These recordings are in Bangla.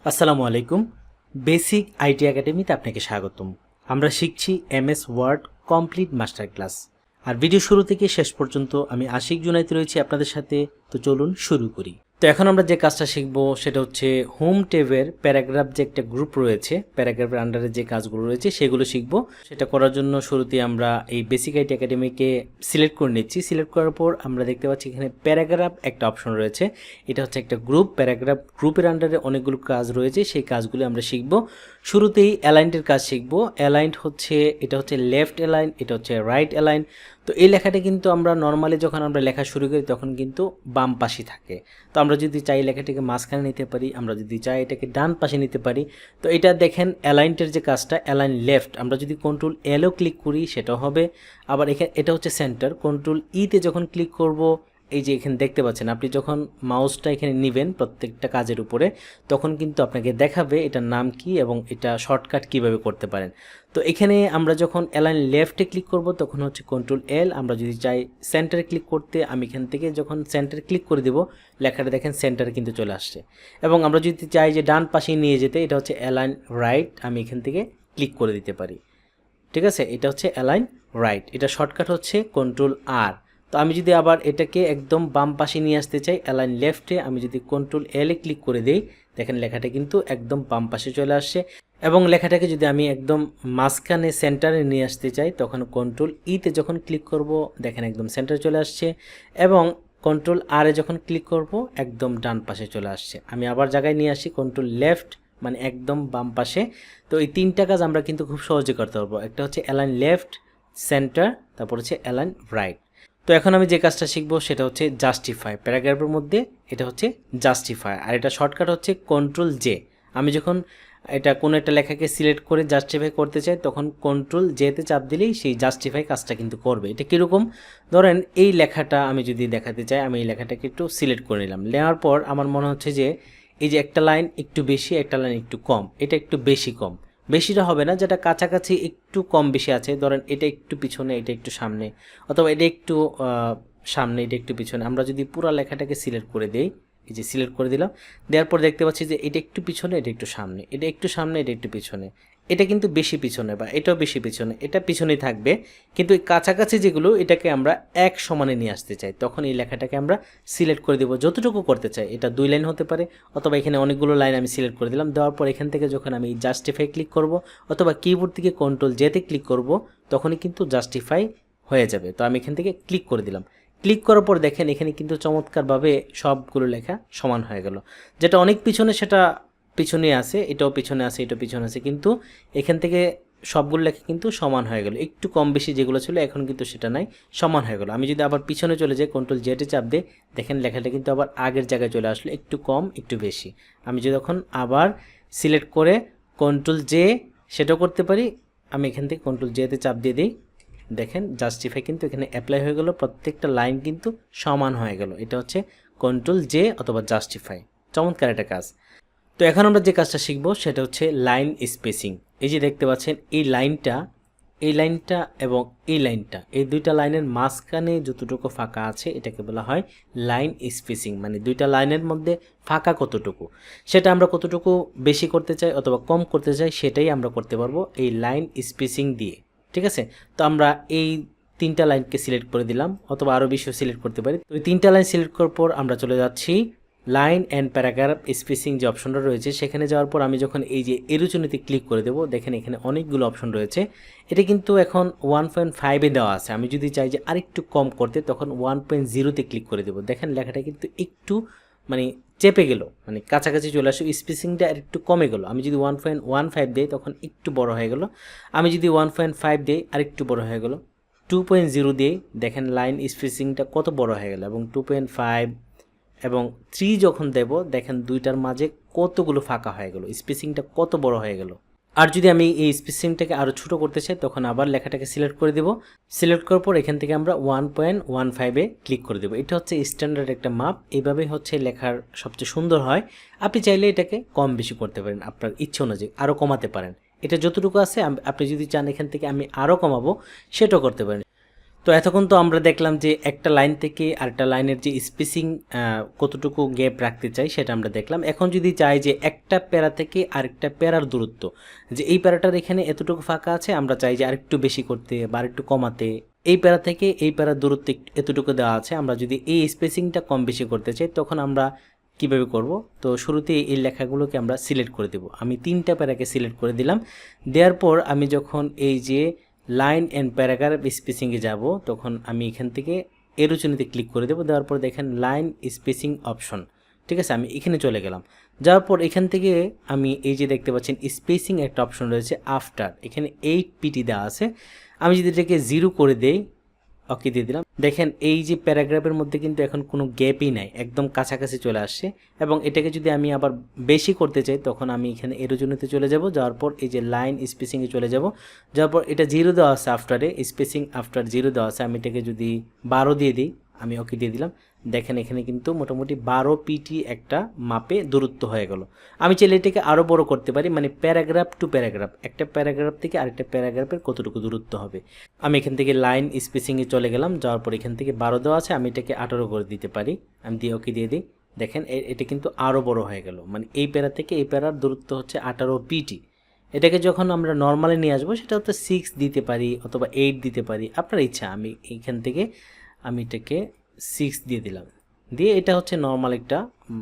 আসসালামু আলাইকুম। বেসিক আইটি একাডেমিতে আপনাকে স্বাগতম। আমরা শিখছি MS Word complete master class. আর ভিডিও শুরু থেকে শেষ পর্যন্ত আমি আশিক জুনাইদ রয়েছি আপনাদের সাথে। তো চলুন শুরু করি। তো এখন আমরা যে কাজটা শিখবো সেটা হচ্ছে হোম ট্যাবের প্যারাগ্রাফ যে একটা গ্রুপ রয়েছে, প্যারাগ্রাফের আন্ডারে যে কাজগুলো রয়েছে সেগুলো শিখবো। সেটা করার জন্য শুরুতে আমরা এই বেসিক আইটি একাডেমিকে সিলেক্ট করে নিচ্ছি। সিলেক্ট করার পর আমরা দেখতে পাচ্ছি এখানে প্যারাগ্রাফ একটা অপশন রয়েছে। এটা হচ্ছে একটা গ্রুপ, প্যারাগ্রাফ গ্রুপের আন্ডারে অনেকগুলো কাজ রয়েছে, সেই কাজগুলো আমরা শিখব। শুরুতেই অ্যালাইন্ডের কাজ শিখব। অ্যালাইন্ড হচ্ছে, এটা হচ্ছে লেফট অ্যালাইন, এটা হচ্ছে রাইট অ্যালাইন। তো এই লেখাটা কিন্তু আমরা নর্মালি যখন আমরা লেখা শুরু করি তখন কিন্তু বাম পাশে থাকে। তো আমরা যদি চাই লেখাটাকে মাঝখানে নিতে পারি, আমরা যদি চাই এটাকে ডান পাশে নিতে পারি। তো এটা দেখেন অ্যালাইন্টের যে কাজটা, অ্যালাইন লেফট, আমরা যদি কন্ট্রোল এলও ক্লিক করি সেটাও হবে। আবার এখানে এটা হচ্ছে সেন্টার, কন্ট্রোল ইতে যখন ক্লিক করব, এই যে এখানে দেখতে পাচ্ছেন, আপনি যখন মাউসটা এখানে নেবেন প্রত্যেকটা কাজের উপরে তখন কিন্তু আপনাকে দেখাবে এটার নাম কি এবং এটা শর্টকাট কিভাবে করতে পারেন। তো এখানে আমরা যখন অ্যালাইন লেফটে ক্লিক করব তখন হচ্ছে কন্ট্রোল এল। আমরা যদি চাই সেন্টারে ক্লিক করতে, আমি এখান থেকে যখন সেন্টারে ক্লিক করে দেব লেখাটা দেখেন সেন্টারে কিন্তু চলে আসছে। এবং আমরা যদি চাই যে ডান পাশে নিয়ে যেতে, এটা হচ্ছে অ্যালাইন রাইট, আমি এখান থেকে ক্লিক করে দিতে পারি। ঠিক আছে, এটা হচ্ছে অ্যালাইন রাইট, এটা শর্টকাট হচ্ছে কন্ট্রোল আর। তো আমি যদি আবার এটাকে একদম বাম পাশে নিয়ে আসতে চাই অ্যালাইন লেফটে, আমি যদি কন্ট্রোল এল এ ক্লিক করে দেই দেখেন লেখাটা কিন্তু একদম বাম পাশে চলে আসছে। এবং লেখাটাকে যদি আমি একদম মাঝখানে সেন্টারে নিয়ে আসতে চাই তখন কন্ট্রোল ইতে যখন ক্লিক করব দেখেন একদম সেন্টারে চলে আসছে। এবং কন্ট্রোল আর এ যখন ক্লিক করব একদম ডান পাশে চলে আসছে। আমি আবার জায়গায় নিয়ে আসি কন্ট্রোল লেফট, মানে একদম বাম পাশে। তো এই তিনটা কাজ আমরা কিন্তু খুব সহজে করতে পারবো। একটা হচ্ছে অ্যালাইন লেফট, সেন্টার, তারপর হচ্ছে অ্যালাইন রাইট। তো এখন আমি যে কাজটা শিখবো সেটা হচ্ছে জাস্টিফাই। প্যারাগ্রাফের মধ্যে এটা হচ্ছে জাস্টিফাই, আর এটা শর্টকাট হচ্ছে কন্ট্রোল জে। আমি যখন এটা কোনো একটা লেখাকে সিলেক্ট করে জাস্টিফাই করতে চাই তখন কন্ট্রোল জেতে চাপ দিলেই সেই জাস্টিফাই কাজটা কিন্তু করবে। এটা কীরকম, ধরেন এই লেখাটা আমি যদি দেখাতে চাই, আমি এই লেখাটাকে একটু সিলেক্ট করে নিলাম। নেওয়ার পর আমার মনে হচ্ছে যে এই যে একটা লাইন একটু বেশি, একটা লাইন একটু কম, এটা একটু বেশি কম, বেশিটা হবে না, যেটা কাছাকাছি একটু কম বেশি আছে, ধরেন এটা একটু পিছনে এটা একটু সামনে, অথবা এটা একটু সামনে এটা একটু পিছনে। আমরা যদি পুরো লেখাটাকে সিলেক্ট করে দেই, এই যে সিলেক্ট করে দিলাম, দেওয়ার পর দেখতে পাচ্ছি যে এটা একটু পিছনে এটা একটু সামনে, এটা একটু সামনে এটা একটু পিছনে, এটা কিন্তু বেশি পিছনে বা এটাও বেশি পিছনে, এটা পিছনেই থাকবে। কিন্তু এই কাছাকাছি যেগুলো এটাকে আমরা এক সমানে নিয়ে আসতে চাই তখন এই লেখাটাকে আমরা সিলেক্ট করে দেবো যতটুকু করতে চাই। এটা 2 লাইন হতে পারে, অথবা এখানে অনেকগুলো লাইন আমি সিলেক্ট করে দিলাম। দেওয়ার পর এখান থেকে যখন আমি জাস্টিফাই ক্লিক করব অথবা কিবোর্ড থেকে কন্ট্রোল জেতে ক্লিক করব তখনই কিন্তু জাস্টিফাই হয়ে যাবে। তো আমি এখান থেকে ক্লিক করে দিলাম। ক্লিক করার পর দেখেন এখানে কিন্তু চমৎকারভাবে সবগুলো লেখা সমান হয়ে গেল। যেটা অনেক পিছনে সেটা পিছনে আছে, এটাও পিছনে আছে, এটাও পিছনে আছে, কিন্তু এখান থেকে সবগুলো লেখা কিন্তু সমান হয়ে গেল। একটু কম বেশি যেগুলো ছিল এখন কিন্তু সেটা নাই, সমান হয়ে গেল। আমি যদি আবার পিছনে চলে যাই কন্ট্রোল জেটে চাপ দিই দেখেন লেখাটা কিন্তু আবার আগের জায়গায় চলে আসলো, একটু কম একটু বেশি। আমি যদি তখন আবার সিলেক্ট করে কন্ট্রোল জে সেটাও করতে পারি, আমি এখান থেকে কন্ট্রোল জেতে চাপ দিয়ে দিই দেখেন জাস্টিফাই কিন্তু এখানে অ্যাপ্লাই হয়ে গেল, প্রত্যেকটা লাইন কিন্তু সমান হয়ে গেল। এটা হচ্ছে কন্ট্রোল জে অথবা জাস্টিফাই, চমৎকার একটা কাজ। তো এখন আমরা যে কাজটা শিখবো সেটা হচ্ছে লাইন স্পেসিং। এই যে দেখতে পাচ্ছেন এই লাইনটা এবং এই লাইনটা, এই দুইটা লাইনের মাঝখানে যতটুকু ফাঁকা আছে এটাকে বলা হয় লাইন স্পেসিং। মানে দুইটা লাইনের মধ্যে ফাঁকা কতটুকু, সেটা আমরা কতটুকু বেশি করতে চাই অথবা কম করতে চাই সেটাই আমরা করতে পারবো এই লাইন স্পেসিং দিয়ে। ঠিক আছে, তো আমরা এই 3টা লাইনকে সিলেক্ট করে দিলাম, অথবা আরও বেশিও সিলেক্ট করতে পারি। তো এই 3টা লাইন সিলেক্ট করার পর আমরা চলে যাচ্ছি লাইন অ্যান্ড প্যারাগ্রাফ স্পেসিং যে অপশনটা রয়েছে সেখানে যাওয়ার পর আমি যখন এই যে এরোচুনিতে ক্লিক করে দেবো দেখেন এখানে অনেকগুলো অপশন রয়েছে। এটা কিন্তু এখন 1.5-এ দেওয়া আছে। আমি যদি চাই যে আরেকটু কম করতে তখন 1.0-তে ক্লিক করে দেবো। দেখেন লেখাটা কিন্তু একটু মানে চেপে গেল, মানে কাছাকাছি চলে আসে, স্পেসিংটা আর একটু কমে গেল। আমি যদি 1.15 দিই তখন একটু বড় হয়ে গেল, আমি যদি 1.5 দিই আর একটু বড় হয়ে গেল, 2.0 দিই দেখেন লাইন স্পেসিংটা কত বড় হয়ে গেল, এবং 2.5 এবং 3 যখন দেব দেখেন দুইটার মাঝে কতগুলো ফাঁকা হয়ে গেল, স্পেসিংটা কত বড় হয়ে গেল। আর যদি আমি এই স্পেসিংটাকে আরও ছোট করতে চাই তখন আবার লেখাটাকে সিলেক্ট করে দেব। সিলেক্ট করার পর এখান থেকে আমরা 1.15-এ ক্লিক করে দেবো। এটা হচ্ছে স্ট্যান্ডার্ড একটা মাপ, এইভাবেই হচ্ছে লেখার সবচেয়ে সুন্দর হয়। আপনি চাইলে এটাকে কম বেশি করতে পারেন, আপনার ইচ্ছে অনুযায়ী আরও কমাতে পারেন। এটা যতটুকু আছে আপনি যদি চান এখান থেকে আমি আরও কমাবো সেটাও করতে পারেন। তো তো এতক্ষণ তো আমরা দেখলাম যে একটা লাইন থেকে আরেকটা লাইনের যে স্পেসিং কতটুকু গ্যাপ রাখতে চাই সেটা আমরা দেখলাম। এখন যদি চাই যে একটা প্যারা থেকে আরেকটা প্যারার দূরত্ব, যে এই প্যারাটার এখানে এতটুকু ফাঁকা আছে, আমরা চাই যে আরেকটু বেশি করতে বা আরেকটু কমাতে, এই প্যারা থেকে এই প্যারার দূরত্ব এতটুকু দেওয়া আছে, আমরা যদি এই স্পেসিংটা কম বেশি করতে চাই তখন আমরা কিভাবে করব? তো শুরুতে এই লেখাগুলোকে আমরা সিলেক্ট করে দেব। আমি 3টা প্যারাকে সিলেক্ট করে দিলাম। দেওয়ার পর আমি যখন এই যে লাইন অ্যান্ড প্যারাগ্রাফ স্পেসিংয়ে যাব তখন আমি এখান থেকে এরোচনীতে ক্লিক করে দেবো। দেওয়ার পর দেখেন লাইন স্পেসিং অপশন, ঠিক আছে, আমি এখানে চলে গেলাম। যাওয়ার পর এখান থেকে আমি এই যে দেখতে পাচ্ছেন স্পেসিং একটা অপশন রয়েছে আফটার, এখানে 8 পিটি দেওয়া আছে। আমি যদি এটাকে 0 করে দেই, ওকে দিয়ে দিলাম, দেখেন এই যে প্যারাগ্রাফের মধ্যে কিন্তু এখন কোনো গ্যাপই নাই, একদম কাছাকাছি চলে আসছে। এবং এটাকে যদি আমি আবার বেশি করতে চাই তখন আমি এখানে এরোজনীতে চলে যাব। যাওয়ার পর এই যে লাইন স্পেসিংয়ে চলে যাব। যাওয়ার পর এটা 0 দেওয়া আছে আফটারে, স্পেসিং আফটার 0 দেওয়া আছে। আমি এটাকে যদি 12 দিয়ে দিই, আমি ওকে দিয়ে দিলাম। দেখেন এখানে কিন্তু মোটামুটি 12 পিটি একটা মাপে দূরত্ব হয়ে গেল। আমি চাইলে এটাকে আরও বড় করতে পারি, মানে প্যারাগ্রাফ টু প্যারাগ্রাফ, একটা প্যারাগ্রাফ থেকে আরেকটা প্যারাগ্রাফের কতটুকু দূরত্ব হবে। আমি এখান থেকে লাইন স্পেসিংয়ে চলে গেলাম। যাওয়ার পর এখান থেকে 12 দেওয়া আছে, আমি এটাকে 18 করে দিতে পারি। আমি দিয়ে ওকে দিয়ে দিই। দেখেন এটা কিন্তু আরও বড় হয়ে গেল, মানে এই প্যারা থেকে এই প্যারার দূরত্ব হচ্ছে 18 পিটি। এটাকে যখন আমরা নর্মালে নিয়ে আসবো সেটা হচ্ছে 6 দিতে পারি অথবা 8 দিতে পারি, আপনার ইচ্ছা। আমি এইখান থেকে আমি এটাকে 6 দিয়ে দিলাম। দিয়ে এটা হচ্ছে নর্মাল একটা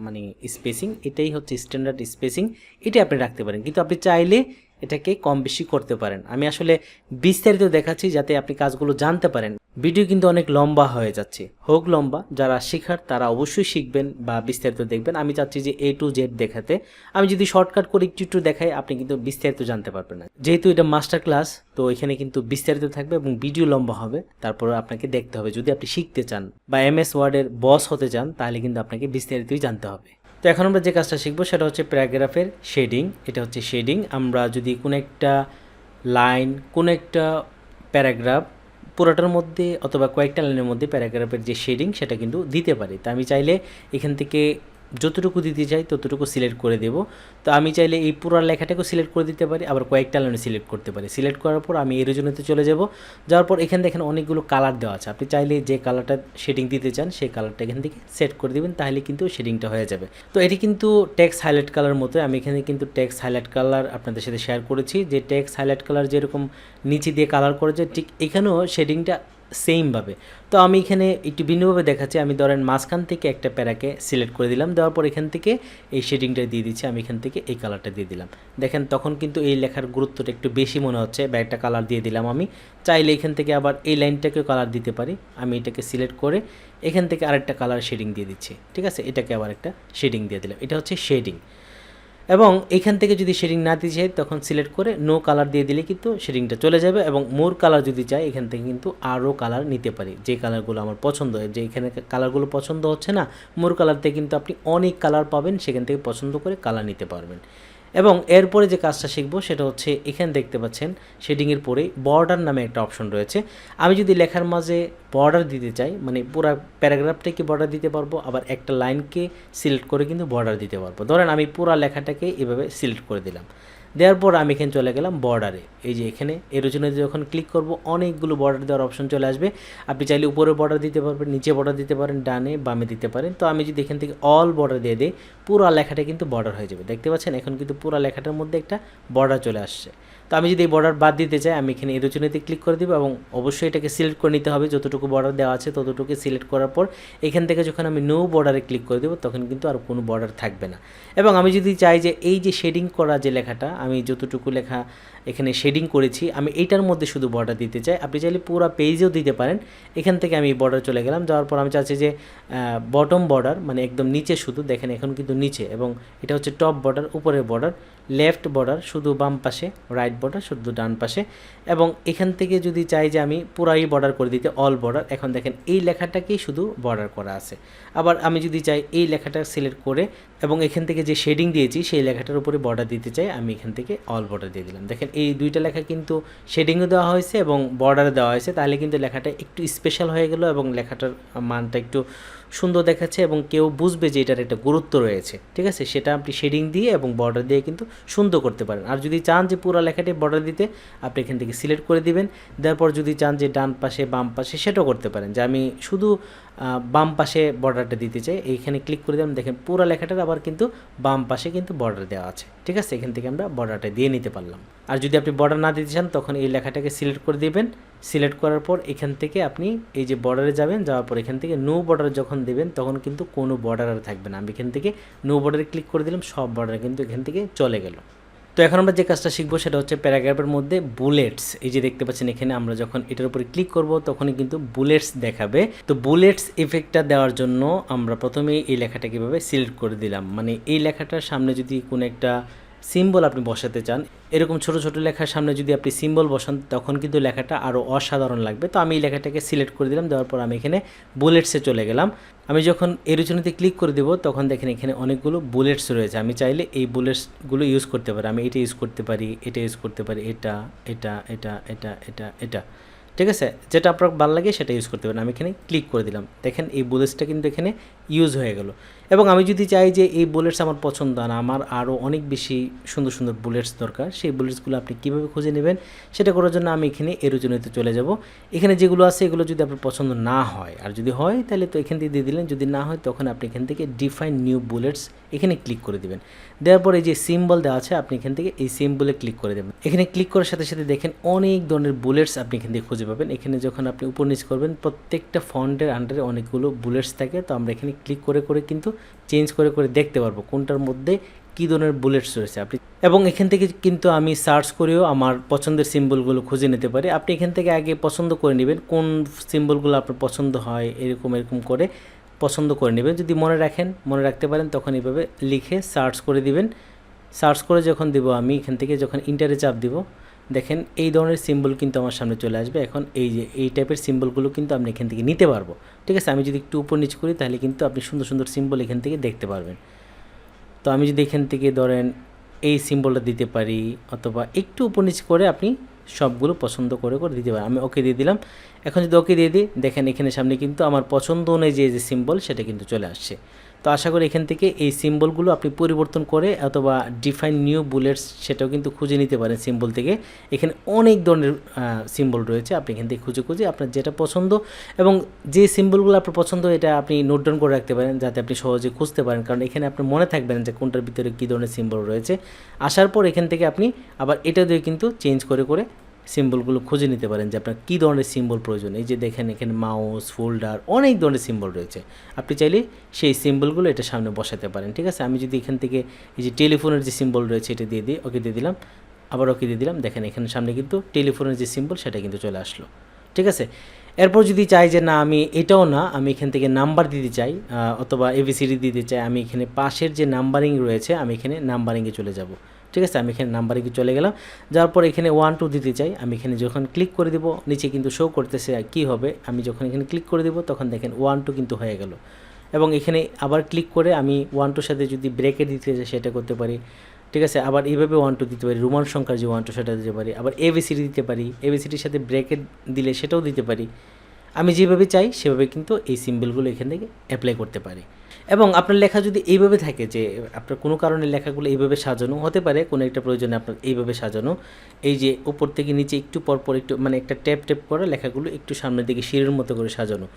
মানে স্পেসিং, এটাই হচ্ছে স্ট্যান্ডার্ড স্পেসিং, এটা আপনি রাখতে পারেন। কিন্তু আপনি চাইলে এটাকে কম বেশি করতে পারেন। আমি আসলে বিস্তারিত দেখাচ্ছি যাতে আপনি কাজগুলো জানতে পারেন। ভিডিও কিন্তু অনেক লম্বা হয়ে যাচ্ছে, হোক লম্বা, যারা শেখার তারা অবশ্যই শিখবেন বা বিস্তারিত দেখবেন। আমি চাচ্ছি যে A to Z দেখাতে। আমি যদি শর্টকাট করে একটু একটু দেখাই আপনি কিন্তু বিস্তারিত জানতে পারবেন না। যেহেতু এটা মাস্টার ক্লাস, তো এখানে কিন্তু বিস্তারিত থাকবে এবং ভিডিও লম্বা হবে, তারপরে আপনাকে দেখতে হবে। যদি আপনি শিখতে চান বা MS ওয়ার্ডের বস হতে চান তাহলে কিন্তু আপনাকে বিস্তারিতই জানতে হবে। তো এখন আমরা যে কাজটা শিখবো সেটা হচ্ছে প্যারাগ্রাফের শেডিং। এটা হচ্ছে শেডিং। আমরা যদি কোনো একটা লাইন, কোনো একটা প্যারাগ্রাফ পুরোটার মধ্যে অথবা কয়েকটা লাইনের মধ্যে প্যারাগ্রাফের যে শেডিং সেটা কিন্তু দিতে পারি। তা আমি চাইলে এখান থেকে যতটুকু দিতে চাই ততটুকু সিলেক্ট করে দেব। তো আমি চাইলে এই পুরো লেখাটাকেও সিলেক্ট করে দিতে পারি, আবার কয়েকটা লাইনে সিলেক্ট করতে পারি। সিলেক্ট করার পর আমি এরোজনেতে চলে যাব। যাওয়ার পর এখানে দেখেন অনেকগুলো কালার দেওয়া আছে। আপনি চাইলে যে কালারটা শেডিং দিতে চান সেই কালারটা এখান থেকে সেট করে দেবেন, তাহলে কিন্তু শেডিংটা হয়ে যাবে। তো এটি কিন্তু টেক্সট হাইলাইট কালার মতো। আমি এখানে কিন্তু টেক্সট হাইলাইট কালার আপনাদের সাথে শেয়ার করেছি, যে টেক্সট হাইলাইট কালার যেরকম নিচে দিয়ে কালার করেছে ঠিক এখানেও শেডিংটা সেমভাবে। তো আমি এখানে একটু ভিন্নভাবে দেখাচ্ছি। আমি ধরেন মাঝখান থেকে একটা প্যারাকে সিলেক্ট করে দিলাম, দেওয়ার পর এখান থেকে এই শেডিংটা দিয়ে দিচ্ছি। আমি এখান থেকে এই কালারটা দিয়ে দিলাম। দেখেন তখন কিন্তু এই লেখার গুরুত্বটা একটু বেশি মনে হচ্ছে, বা একটা কালার দিয়ে দিলাম। আমি চাইলে এখান থেকে আবার এই লাইনটাকেও কালার দিতে পারি। আমি এটাকে সিলেক্ট করে এখান থেকে আরেকটা কালার শেডিং দিয়ে দিচ্ছি, ঠিক আছে। এটাকে আবার একটা শেডিং দিয়ে দিলাম, এটা হচ্ছে শেডিং। এবং এখান থেকে যদি শেডিং না দিতে চাই তখন সিলেক্ট করে নো কালার দিয়ে দিলে কিন্তু শেডিংটা চলে যাবে। এবং মোর কালার যদি চাই এখান থেকে কিন্তু আরও কালার নিতে পারি, যে কালারগুলো আমার পছন্দ হয়। যে এখানে কালারগুলো পছন্দ হচ্ছে না, মোর কালার থেকে কিন্তু আপনি অনেক কালার পাবেন, সেখান থেকে পছন্দ করে কালার নিতে পারবেন। এবং এরপরে যে কাজটা শিখবো সেটা হচ্ছে এখানে দেখতে পাচ্ছেন শেডিংয়ের পরে বর্ডার নামে একটা অপশন রয়েছে। আমি যদি লেখার মাঝে বর্ডার দিতে চাই, মানে পুরো প্যারাগ্রাফটাকে বর্ডার দিতে পারবো, আবার একটা লাইনকে সিলেক্ট করে কিন্তু বর্ডার দিতে পারবো। ধরেন আমি পুরো লেখাটাকে এভাবে সিলেক্ট করে দিলাম। দেওয়ার পর আমি এখানে চলে গেলাম বর্ডারে। এই যে এখানে এরোজনে যখন ক্লিক করব অনেকগুলো বর্ডার দেওয়ার অপশন চলে আসবে। আপনি চাইলে উপরে বর্ডার দিতে পারবেন, নিচে বর্ডার দিতে পারেন, ডানে বামে দিতে পারেন। তো আমি যদি এখান থেকে অল বর্ডার দিয়ে দিই পুরো লেখাটা কিন্তু বর্ডার হয়ে যাবে। দেখতে পাচ্ছেন এখন কিন্তু পুরো লেখাটার মধ্যে একটা বর্ডার চলে আসছে। তো আমি যদি এই বর্ডার বাদ দিতে চাই আমি এখানে এরোজনেতে ক্লিক করে দেবো এবং অবশ্যই এটাকে সিলেক্ট করে নিতে হবে। যতটুকু বর্ডার দেওয়া আছে ততটুকু সিলেক্ট করার পর এখান থেকে যখন আমি নো বর্ডারে ক্লিক করে দেবো তখন কিন্তু আর কোনো বর্ডার থাকবে না। এবং আমি যদি চাই যে এই যে শেডিং করা যে লেখাটা, আমি যতটুকু লেখা এখানে শেডিং করেছি আমি এইটার মধ্যে শুধু বর্ডার দিতে চাই, আপনি চাইলে পুরো পেজেও দিতে পারেন। এখান থেকে আমি বর্ডার চলে গেলাম। যাওয়ার পর আমি চাচ্ছি যে বটম বর্ডার, মানে একদম নিচে শুধু, দেখেন এখন কিন্তু নিচে, এবং এটা হচ্ছে টপ বর্ডার, উপরের বর্ডার, লেফট বর্ডার শুধু বাম পাশে, রাইট বর্ডার শুধু ডান পাশে। এবং এখান থেকে যদি চাই যে আমি পুরাই বর্ডার করে দিতে অল বর্ডার, এখন দেখেন এই লেখাটাকেই শুধু বর্ডার করা আছে। আবার আমি যদি চাই এই লেখাটা সিলেক্ট করে এবং এখান থেকে যে শেডিং দিয়েছি সেই লেখাটার উপরে বর্ডার দিতে চাই, আমি এখান থেকে অল বর্ডার দিয়ে দিলাম। দেখেন এই দুইটা লেখা কিন্তু শেডিংও দেওয়া হয়েছে এবং বর্ডারে দেওয়া হয়েছে, তাহলে কিন্তু লেখাটা একটু স্পেশাল হয়ে গেল এবং লেখাটার মানটা একটু সুন্দর দেখাচ্ছে এবং কেউ বুঝবে যে এটার একটা গুরুত্ব রয়েছে, ঠিক আছে। সেটা আপনি শেডিং দিয়ে এবং বর্ডার দিয়ে কিন্তু সুন্দর করতে পারেন। আর যদি চান যে পুরো লেখাটি বর্ডার দিতে, আপনি এখান থেকে সিলেক্ট করে দিবেন। দেওয়ার পর যদি চান যে ডান পাশে বাম পাশে, সেটাও করতে পারেন, যে আমি শুধু বাম পাশে বর্ডারটা দিতে চাই, এইখানে ক্লিক করে দিলাম। দেখেন পুরো লেখাটার আবার কিন্তু বাম পাশে কিন্তু বর্ডার দেওয়া আছে, ঠিক আছে। এখান থেকে আমরা বর্ডারটা দিয়ে নিতে পারলাম। আর যদি আপনি বর্ডার না দিতে চান, তখন এই লেখাটাকে সিলেক্ট করে দিবেন। সিলেক্ট করার পর এখান থেকে আপনি এই যে বর্ডারে যাবেন, যাওয়ার পর এখান থেকে নো বর্ডার যখন দেবেন, তখন কিন্তু কোনো বর্ডার আর থাকবে না। আমি এখান থেকে নো বর্ডারে ক্লিক করে দিলাম, সব বর্ডার কিন্তু এখান থেকে চলে গেল। তো এখন আমরা যে কাজটা শিখবো সেটা হচ্ছে প্যারাগ্রাফের মধ্যে বুলেটস। এই যে দেখতে পাচ্ছেন এখানে আমরা যখন এটার উপরে ক্লিক করব, তখনই কিন্তু বুলেটস দেখাবে। তো বুলেটস ইফেক্টটা দেওয়ার জন্য আমরা প্রথমেই এই লেখাটা কীভাবে সিলেক্ট করে দিলাম, মানে এই লেখাটার সামনে যদি কোনো একটা সিম্বল আপনি বসাতে চান, এরকম ছোট ছোট লেখার সামনে যদি আপনি সিম্বল বসান, তখন কিন্তু লেখাটা আরও অসাধারণ লাগবে। তো আমি এই লেখাটাকে সিলেক্ট করে দিলাম, দেওয়ার পর আমি এখানে বুলেটসে চলে গেলাম। আমি যখন এরোজনেতে ক্লিক করে দেবো, তখন দেখেন এখানে অনেকগুলো বুলেটস রয়েছে। আমি চাইলে এই বুলেটসগুলো ইউজ করতে পারি। আমি এটা ইউজ করতে পারি, এটা ইউজ করতে পারি, এটা এটা এটা এটা এটা এটা, ঠিক আছে। যেটা আপনার ভালো লাগে সেটা ইউজ করতে পারেন। আমি এখানে ক্লিক করে দিলাম, দেখেন এই বুলেটসটা কিন্তু এখানে ইউজ হয়ে গেল। এবং আমি যদি চাই যে এই বুলেটস আমার পছন্দ না, আমার আরও অনেক বেশি সুন্দর সুন্দর বুলেটস দরকার, সেই বুলেটসগুলো আপনি কীভাবে খুঁজে নেবেন সেটা করার জন্য আমি এখানে এরোজনেতে চলে যাব। এখানে যেগুলো আছে এগুলো যদি আপনার পছন্দ না হয়, আর যদি হয় তাহলে তো এখান থেকে দিয়ে দিলেন, যদি না হয় তখন আপনি এখান থেকে ডিফাইন নিউ বুলেটস এখানে ক্লিক করে দেবেন। দেওয়ার পরে যে সিম্বল দেওয়া আছে, আপনি এখান থেকে এই সিম্বলে ক্লিক করে দেবেন। এখানে ক্লিক করার সাথে সাথে দেখেন অনেক ধরনের বুলেটস আপনি এখান থেকে খুঁজে পাবেন। এখানে যখন আপনি উপর নিচ করবেন, প্রত্যেকটা ফন্টের আন্ডারে অনেকগুলো বুলেটস থাকে। তো আমরা এখানে ক্লিক করে করে কিন্তু চেঞ্জ করে করে দেখতে পারবো কোনটার মধ্যে কী ধরনের বুলেটস রয়েছে আপনি। এবং এখান থেকে কিন্তু আমি সার্চ করেও আমার পছন্দের সিম্বলগুলো খুঁজে নিতে পারি। আপনি এখান থেকে আগে পছন্দ করে নেবেন কোন সিম্বলগুলো আপনার পছন্দ হয়, এরকম এরকম করে পছন্দ করে নেবেন। যদি মনে রাখতে পারেন, তখন এইভাবে লিখে সার্চ করে দিবেন। সার্চ করে যখন দেবো, আমি এখান থেকে যখন ইন্টারে চাপ দিব, দেখেন এই ধরনের সিম্বল কিন্তু আমার সামনে চলে আসবে। এখন এই যে এই টাইপের সিম্বলগুলো কিন্তু আপনি এখান থেকে নিতে পারবো, ঠিক আছে। আমি যদি একটু উপর নিচ করি, তাহলে কিন্তু আপনি সুন্দর সুন্দর সিম্বল এখান থেকে দেখতে পারবেন। তো আমি যদি এখান থেকে ধরেন এই সিম্বলটা দিতে পারি, অথবা একটু উপর নিচ করে আপনি সবগুলো পছন্দ করে করে দিতে পারেন। আমি ওকে দিয়ে দিলাম। এখন যদি ওকে দিয়ে দিই, দেখেন এখানে সামনে কিন্তু আমার পছন্দ অনুযায়ী যে সিম্বল সেটা কিন্তু চলে আসছে। তো আশা করি এখান থেকে এই সিম্বলগুলো আপনি পরিবর্তন করে অথবা ডিফাইন নিউ বুলেটস সেটাও কিন্তু খুঁজে নিতে পারেন সিম্বল থেকে। এখানে অনেক ধরনের সিম্বল রয়েছে, আপনি এখান থেকে খুঁজে খুঁজে আপনার যেটা পছন্দ, এবং যে সিম্বলগুলো আপনার পছন্দ এটা আপনি নোট ডাউন করে রাখতে পারেন, যাতে আপনি সহজে খুঁজতে পারেন। কারণ এখানে আপনার মনে থাকবেন যে কোনটার ভিতরে কী ধরনের সিম্বল রয়েছে। আসার পর এখান থেকে আপনি আবার এটা দিয়ে কিন্তু চেঞ্জ করে করে সিম্বলগুলো খুঁজে নিতে পারেন যে আপনার কী ধরনের সিম্বল প্রয়োজন। এই যে দেখেন এখানে মাউস, ফোল্ডার, অনেক ধরনের সিম্বল রয়েছে। আপনি চাইলে সেই সিম্বলগুলো এটা সামনে বসাতে পারেন, ঠিক আছে। আমি যদি এখান থেকে এই যে টেলিফোনের যে সিম্বল রয়েছে এটা দিয়ে দিই, ওকে দিয়ে দিলাম, আবার ওকে দিয়ে দিলাম, দেখেন এখানে সামনে কিন্তু টেলিফোনের যে সিম্বল সেটা কিন্তু চলে আসলো, ঠিক আছে। এরপর যদি চাই যে না আমি এটাও না, আমি এখান থেকে নাম্বার দিতে চাই অথবা এবিসিডি দিতে চাই, আমি এখানে পাশের যে নাম্বারিং রয়েছে আমি এখানে নাম্বারিংয়ে চলে যাব, ঠিক আছে। আমি এখানে নাম্বারিংয়ে চলে গেলাম। যাওয়ার পর এখানে 1 2 দিতে চাই, আমি এখানে যখন ক্লিক করে দেবো, নিচে কিন্তু শো করতেছে কি হবে। আমি যখন এখানে ক্লিক করে দেবো, তখন দেখেন 1 2 কিন্তু হয়ে গেল। এবং এখানে আবার ক্লিক করে আমি 1 2 সাথে যদি ব্রেকেট দিতে চাই সেটা করতে পারি, ঠিক আছে। আবার এইভাবে 1 2 দিতে পারি, রোমান সংখ্যার যে 1 2 সেটা দিতে পারি। আবার এবিসিডি দিতে পারি, এবিসিডির সাথে ব্রেকেট দিলে সেটাও দিতে পারি। আমি যেভাবে চাই সেভাবে কিন্তু এই সিম্বলগুলো এখান থেকে অ্যাপ্লাই করতে পারি। এবং আপনার লেখা যদি এইভাবে থাকে যে আপনার কোনো কারণে লেখাগুলো এইভাবে সাজানো হতে পারে, কোনো একটা প্রয়োজনে আপনার এইভাবে সাজানো, এই যে উপর থেকে নিচে একটু পরপর একটু মানে একটা ট্যাপ ট্যাপ করে লেখাগুলো একটু সামনের দিকে সিঁড়ির মতো করে সাজানো,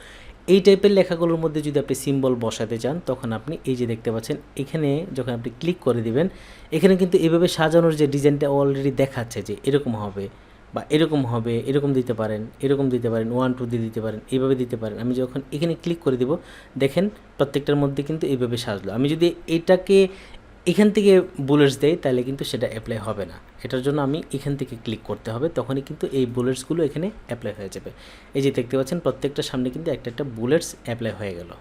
এই টাইপের লেখাগুলোর মধ্যে যদি আপনি সিম্বল বসাতে চান, তখন আপনি এই যে দেখতে পাচ্ছেন এখানে যখন আপনি ক্লিক করে দিবেন, এখানে কিন্তু এইভাবে সাজানোর যে ডিজাইনটা অলরেডি দেখাচ্ছে যে এরকম হবে বা এরকম হবে, এরকম দিতে পারেন, এরকম দিতে পারেন, 1 2 দিয়ে দিতে পারেন, এইভাবে দিতে পারেন। আমি যখন এখানে ক্লিক করে দিব, দেখেন প্রত্যেকটার মধ্যে কিন্তু এইভাবে সাজলো। আমি যদি এটাকে এখান থেকে বুলেটস দেই, তাহলে কিন্তু সেটা অ্যাপ্লাই হবে না। এটার জন্য আমি এখান থেকে ক্লিক করতে হবে, তখনই কিন্তু এই বুলেটসগুলো এখানে অ্যাপ্লাই হয়ে যাবে। এই যে দেখতে পাচ্ছেন প্রত্যেকটার সামনে কিন্তু একটা একটা বুলেটস অ্যাপ্লাই হয়ে গেল।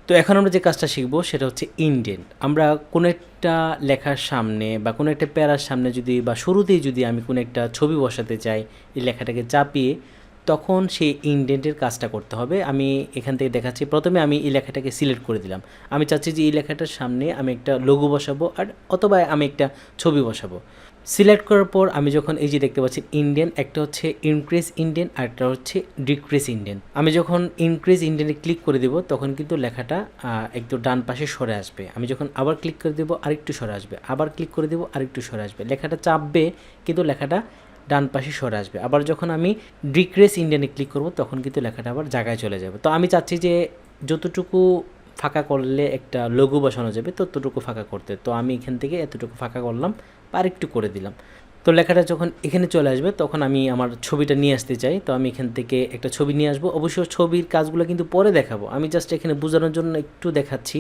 তো এখন আমরা যে কাজটা শিখবো সেটা হচ্ছে ইনডেন্ট। আমরা কোনো একটা লেখার সামনে বা কোনো একটা প্যারার সামনে যদি বা শুরুতেই যদি আমি কোনো একটা ছবি বসাতে চাই, এই লেখাটাকে চাপিয়ে তখন সেই ইনডেন্টের কাজটা করতে হবে। আমি এখান থেকে দেখাচ্ছি, প্রথমে আমি এই লেখাটাকে সিলেক্ট করে দিলাম। আমি চাচ্ছি যে এই লেখাটার সামনে আমি একটা লোগো বসাবো আর অথবা আমি একটা ছবি বসাবো। সিলেক্ট করার পর আমি যখন এই যে দেখতে পাচ্ছি ইন্ডেন্ট, একটা হচ্ছে ইনক্রিজ ইন্ডেন্ট আর একটা হচ্ছে ডিক্রিজ ইন্ডেন্ট। আমি যখন ইনক্রিজ ইন্ডেন্টে ক্লিক করে দেবো তখন কিন্তু লেখাটা একটু ডান পাশে সরে আসবে। আমি যখন আবার ক্লিক করে দেবো আরেকটু সরে আসবে, আবার ক্লিক করে দেবো আরেকটু সরে আসবে, লেখাটা চাপবে কিন্তু লেখাটা ডান পাশে সরে আসবে। আবার যখন আমি ডিক্রিজ ইন্ডেন্টে ক্লিক করব তখন কিন্তু লেখাটা আবার জায়গায় চলে যাবে। তো আমি চাচ্ছি যে যতটুকু ফাঁকা করলে একটা লোগো বসানো যাবে ততটুকু ফাঁকা করতে, তো আমি এখান থেকে এতটুকু ফাঁকা করলাম আর একটু করে দিলাম। তো লেখাটা যখন এখানে চলে আসবে তখন আমি আমার ছবিটা নিয়ে আসতে চাই, তো আমি এখান থেকে একটা ছবি নিয়ে আসবো। অবশ্য ছবির কাজগুলো কিন্তু পরে দেখাবো, আমি জাস্ট এখানে বোঝানোর জন্য একটু দেখাচ্ছি।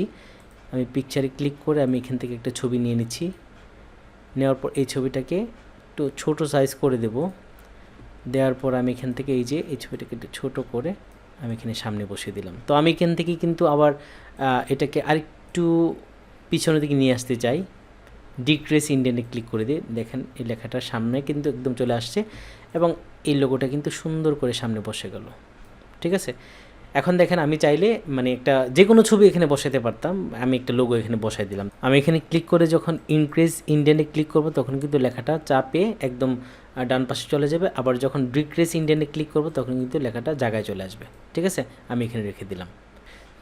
আমি পিকচারে ক্লিক করে আমি এখান থেকে একটা ছবি নিয়ে নিচ্ছি। নেওয়ার পর এই ছবিটাকে একটু ছোট সাইজ করে দেব। দেওয়ার পর আমি এখান থেকে এই যে এই ছবিটাকে একটু ছোটো করে আমি এখানে সামনে বসিয়ে দিলাম। তো আমি এখান থেকে কিন্তু আবার এটাকে আরেকটু পিছনের দিকে নিয়ে আসতে চাই। ডিক্রিজ ইন্ডেন্টে ক্লিক করে দিই, দেখেন এই লেখাটার সামনে কিন্তু একদম চলে আসছে এবং এই লোগোটা কিন্তু সুন্দর করে সামনে বসে গেল। ঠিক আছে, এখন দেখেন আমি চাইলে মানে একটা যে কোনো ছবি এখানে বসাতে পারতাম, আমি একটা লোগো এখানে বসাই দিলাম। আমি এখানে ক্লিক করে যখন ইনক্রিজ ইন্ডেন্টে ক্লিক করব তখন কিন্তু লেখাটা চাপে একদম ডান পাশে চলে যাবে। আবার যখন ডিক্রিজ ইন্ডেন্টে ক্লিক করব তখন কিন্তু লেখাটা জায়গায় চলে আসবে। ঠিক আছে, আমি এখানে রেখে দিলাম।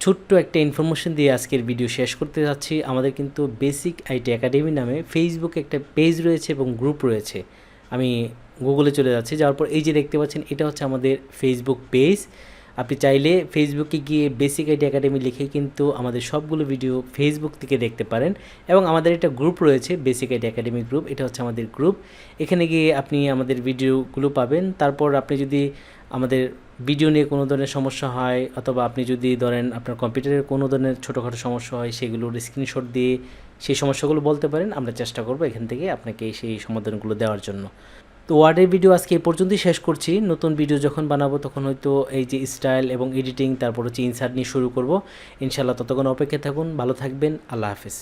ছোট্ট একটা ইনফরমেশন দিয়ে আজকের ভিডিও শেষ করতে যাচ্ছি। আমাদের কিন্তু বেসিক আইটি একাডেমি নামে ফেসবুকে একটা পেজ রয়েছে এবং গ্রুপ রয়েছে। আমি গুগলে চলে যাচ্ছি, যাওয়ার পর এই যে দেখতে পাচ্ছেন এটা হচ্ছে আমাদের ফেসবুক পেজ। আপনি চাইলে ফেসবুকে গিয়ে বেসিক আইটি একাডেমি লিখে কিন্তু আমাদের সবগুলো ভিডিও ফেসবুক থেকে দেখতে পারেন। এবং আমাদের একটা গ্রুপ রয়েছে বেসিক আইটি একাডেমি গ্রুপ, এটা হচ্ছে আমাদের গ্রুপ। এখানে গিয়ে আপনি আমাদের ভিডিওগুলো পাবেন। তারপর আপনি যদি আমাদের ভিডিও নিয়ে কোনো ধরনের সমস্যা হয় অথবা আপনি যদি ধরেন আপনার কম্পিউটারের কোনো ধরনের ছোটোখাটো সমস্যা হয় সেগুলোর স্ক্রিনশট দিয়ে সেই সমস্যাগুলো বলতে পারেন, আমরা চেষ্টা করব এখান থেকে আপনাকে সেই সমাধানগুলো দেওয়ার জন্য। তো ওয়ার্ডের ভিডিও আজকে এই পর্যন্তই শেষ করছি। নতুন ভিডিও যখন বানাবো তখন হয়তো এই যে স্টাইল এবং এডিটিং তারপর হচ্ছে ইনসার্ট নিয়ে শুরু করব ইনশাআল্লাহ। ততক্ষণ অপেক্ষায় থাকুন, ভালো থাকবেন, আল্লাহ হাফেজ।